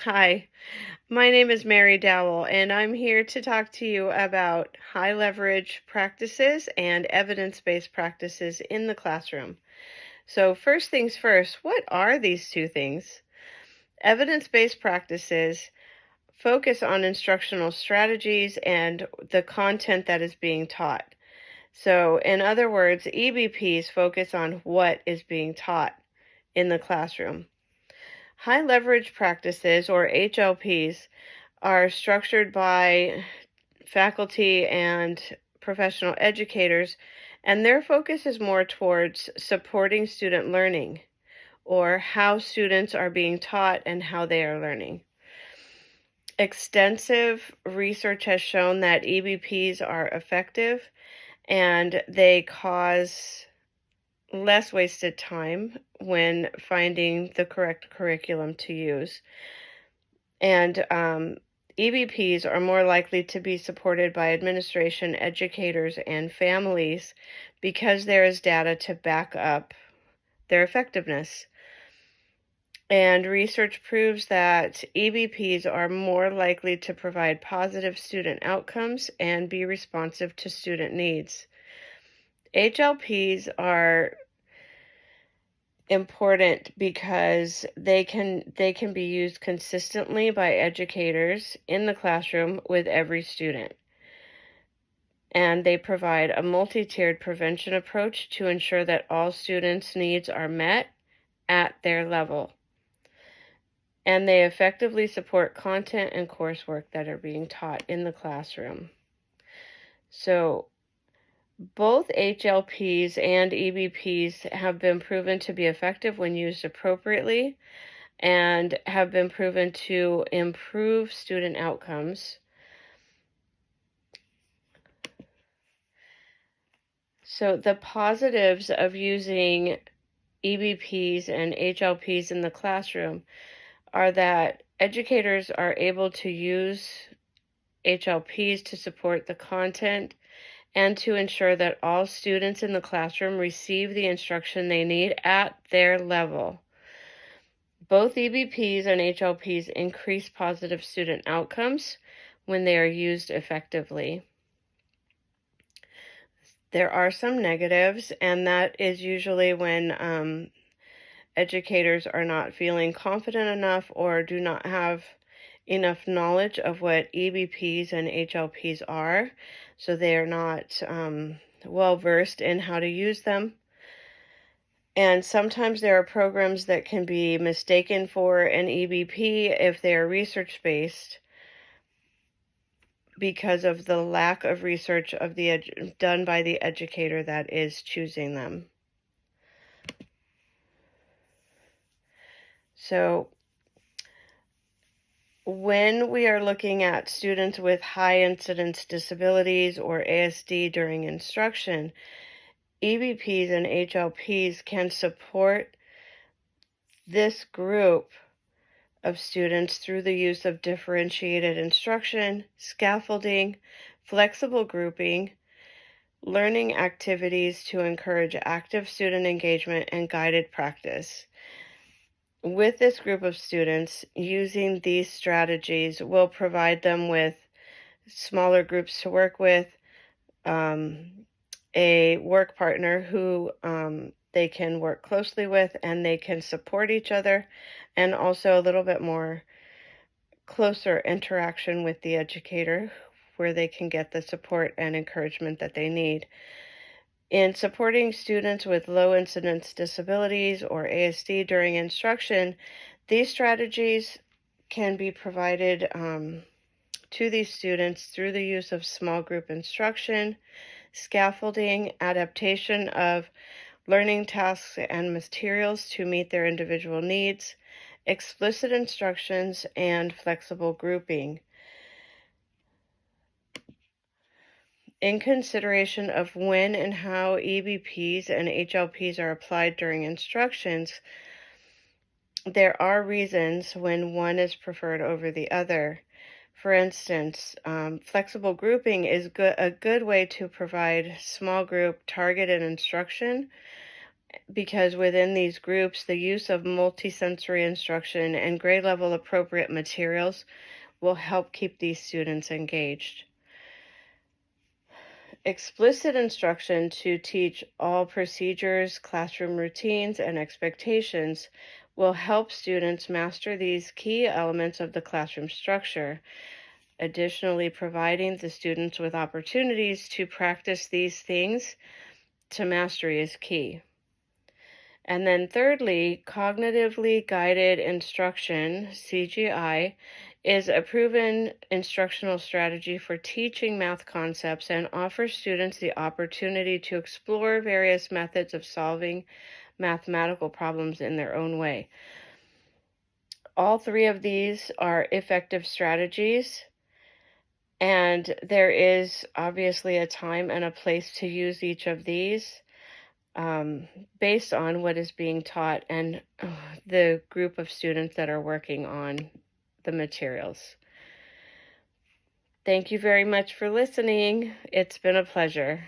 Hi, my name is Mary Dowell, and I'm here to talk to you about high leverage practices and evidence-based practices in the classroom. So, first things first, what are these two things? Evidence-based practices focus on instructional strategies and the content that is being taught. So, in other words, EBPs focus on what is being taught in the classroom. High leverage practices, or HLPs, are structured by faculty and professional educators, and their focus is more towards supporting student learning, or how students are being taught and how they are learning. Extensive research has shown that EBPs are effective and they cause less wasted time when finding the correct curriculum to use. And EBPs are more likely to be supported by administration, educators, and families because there is data to back up their effectiveness. And research proves that EBPs are more likely to provide positive student outcomes and be responsive to student needs. HLPs are important because they can be used consistently by educators in the classroom with every student. And they provide a multi-tiered prevention approach to ensure that all students' needs are met at their level. And they effectively support content and coursework that are being taught in the classroom. So both HLPs and EBPs have been proven to be effective when used appropriately and have been proven to improve student outcomes. So the positives of using EBPs and HLPs in the classroom are that educators are able to use HLPs to support the content and to ensure that all students in the classroom receive the instruction they need at their level. Both EBPs and HLPs increase positive student outcomes when they are used effectively. There are some negatives, and that is usually when educators are not feeling confident enough or do not have enough knowledge of what EBPs and HLPs are, so they are not well versed in how to use them. And sometimes there are programs that can be mistaken for an EBP if they are research-based because of the lack of research of done by the educator that is choosing them. So when we are looking at students with high incidence disabilities or ASD during instruction, EBPs and HLPs can support this group of students through the use of differentiated instruction, scaffolding, flexible grouping, learning activities to encourage active student engagement, and guided practice. With this group of students, using these strategies will provide them with smaller groups to work with, a work partner who they can work closely with, and they can support each other, and also a little bit more closer interaction with the educator where they can get the support and encouragement that they need. In supporting students with low incidence disabilities or ASD during instruction, these strategies can be provided to these students through the use of small group instruction, scaffolding, adaptation of learning tasks and materials to meet their individual needs, explicit instructions, and flexible grouping. In consideration of when and how EBPs and HLPs are applied during instructions, there are reasons when one is preferred over the other. For instance, flexible grouping is a good way to provide small group targeted instruction because within these groups, the use of multisensory instruction and grade level appropriate materials will help keep these students engaged. Explicit instruction to teach all procedures, classroom routines, and expectations will help students master these key elements of the classroom structure. Additionally, providing the students with opportunities to practice these things to mastery is key. And then thirdly, cognitively guided instruction, CGI, is a proven instructional strategy for teaching math concepts and offers students the opportunity to explore various methods of solving mathematical problems in their own way. All three of these are effective strategies, and there is obviously a time and a place to use each of these. Based on what is being taught and the group of students that are working on the materials. Thank you very much for listening. It's been a pleasure.